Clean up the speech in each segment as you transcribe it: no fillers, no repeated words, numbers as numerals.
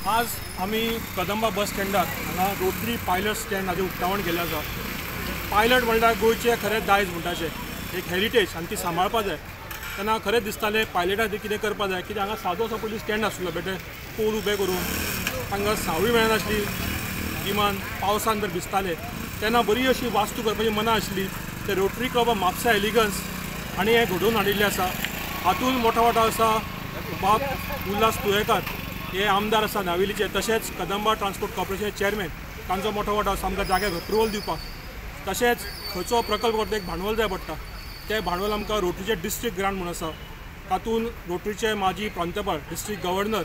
आज आम्ही कदंबा बस स्टँडार हांगा रोटरी पायलट स्टँड हाजें उक्तावण केलें आसा। पायलट म्हणल्यार गोंयचें खरें दायज म्हणटाचें एक हेरिटेज आनी ती सांबाळपाक जाय। तेन्ना खरें दिसतालें पायलटाक कितें करपाक जाय, कित्याक हांगा सादो असो पयलीं स्टँड आसलो बेटे पोल उबे करून तांकां सावळी मेळनासली, गिमान पावसान जर भिजताले तेन्ना बरी अशी वास्तू करपाची मना आसली। ते rotary club of Mapusa elegance आनी हें घडोवन हाडिल्लें आसा। हातूंत मोठो आसा बाब उल्हास तुयेकर हे आमदार आसा नावेलीचे, तशेंच कदंबा ट्रान्सपोर्ट कॉर्पोरेशनचे चेअरमॅन तांचो मोठो वांटो आसा आमकां जाग्याक अप्रुवल दिवपाक। तशेंच खंयचो प्रकल्प करता एक भांडवल जाय पडटा, तें भांडवल आमकां रोटरीचे डिस्ट्रिक्ट ग्रांट म्हणून आसा। तातूंत रोटरीचे माजी प्रांतपाळ डिस्ट्रिक्ट गव्हर्नर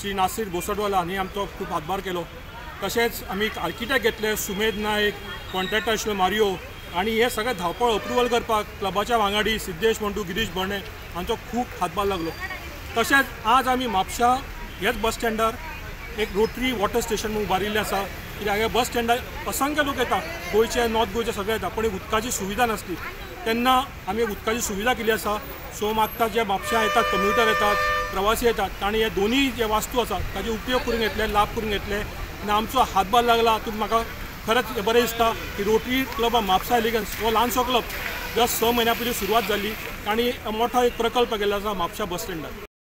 श्री नासीर बोसडवाला हांणी आमचो खूब हातभार केलो। तशेंच आमी आर्किटेक्ट घेतले सुमेध नायक, कॉन्ट्रॅक्टर आशिल्लो मारियो, आनी हे सगळे धांवपळ अप्रुवल करपाक क्लबाच्या वांगडी सिद्धेश मंटू गिरीश बर्णे हांचो खूब हातभार लागलो। तशेंच आज आमी म्हापशा हेच बस स्टँडार एक रोटरी वॉटर स्टेशन म्हणून उबारिल्लें आसा। कित्याक हे बस स्टँडार असंख्य लोक येता, गोंयचे नॉर्थ गोंयचे सगळे येता, पण उदकाची सुविधा नासली। तेन्ना आमी उदकाची सुविधा केली आसा। सो मागता जे म्हापशा येतात, कम्युटर येतात, प्रवासी येतात, तांणी हे दोनूय जे वास्तू आसा ताचे उपयोग करून घेतले, लाभ करून घेतले आनी आमचो हातभार लागला। हातूंत म्हाका खरेंच बरें दिसता की rotary club of Mapusa elegance हो ल्हानसो क्लब जस्ट 6 म्हयन्या पयलीं सुरवात जाल्ली आनी मोठो एक प्रकल्प केल्लो आसा म्हापशा बस स्टँडार।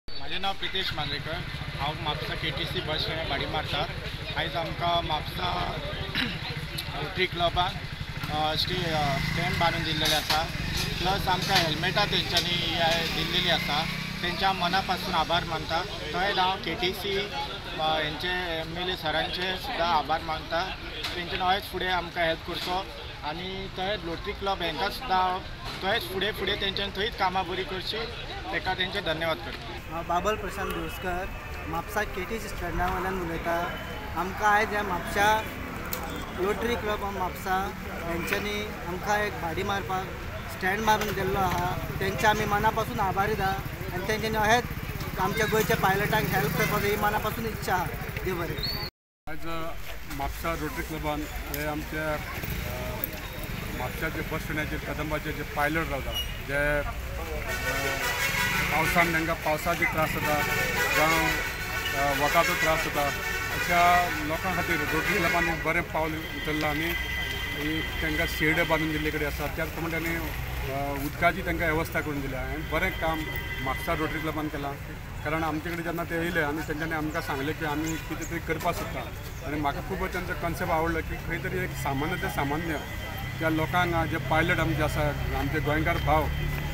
माझे नाव प्रितेश मांद्रेकर, हांव म्हापसा KTC बस स्टँडार भाडी मारता। आयज आमकां म्हापसा रोटरी क्लबान स्टँड बांदून दिल्लेले आसा, प्लस आमकां हेल्मेटां तेंच्यांनी दिल्लेली आसा, तेंच्या मना पासून आभार मानता। थंय हांव KTC हेंचे MLA सरांचे सुद्दां आभार मानता। तेंच्यानी हयच फुडें आमकां हेल्प करचो आनी थंय रोटरी क्लब हेंकां सुद्दां थंयच फुडें तेंच्यांनी थंयच कामां बरी करची, ताका तेंचे धन्यवाद करता। बाबल प्रशांत दुसकर म्हापसा KTC स्टँडा वयल्यान उलयता। आमकां आयज ह्या Mhapsa rotary club of Mhapsa हेंच्यांनी आमकां एक भाडी मारपाक स्टँड मारून दिल्लो आहा, तेंचे आमी मना पासून आभारी आहा आनी तेंच्यांनी अहेच आमच्या गोंयच्या पायलटांक हेल्प करपाक ही मना पासून इच्छा आहा। देव बरें। आज म्हापसा रोटरी क्लबान हे आमच्या म्हापशाचे बस स्टँडाचेर कदंबाचे जे पायलट रावता, जे पावसान तांकां पावसाचे त्रास जाता जावं वताचो त्रास जाता, अशा लोकां खातीर रोटरी क्लबान एक बरें पावल उचल्लां आनी तांकां शेड बांदून दिल्ले कडेन आसा। त्याच प्रमाणे तांणी उदकाची तांकां वेवस्था करून दिल्या आनी बरें काम म्हापसा रोटरी क्लबान केलां। कारण आमचे कडेन जेन्ना ते येयले आनी तेंच्यांनी आमकां सांगलें की आमी कितें तरी करपाक सोदता, आनी म्हाका खूब तेंचो कॉन्सेप्ट आवडलो की खंय तरी एक सामान्य ते सामान्य त्या लोकांक जे पायलट आमचे आसा, आमचे गोंयकार भाव,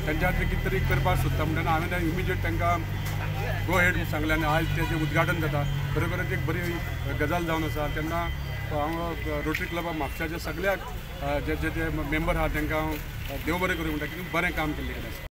तेंच्या खातीर कितें तरी करपाक सोदता म्हणटना हांवें तें इमिजिएट तांकां गो हेड म्हूण सांगलें आनी आयज तेजें उद्घाटन जाता। खरोखरच एक बरी गजाल जावन आसा। तेन्ना हांव रोटरी क्लब ऑफ म्हापशाच्या सगळ्याक जे मेंबर आहा तांकां हांव देव बरें करूं म्हणटा की बरें काम केल्लें आसा।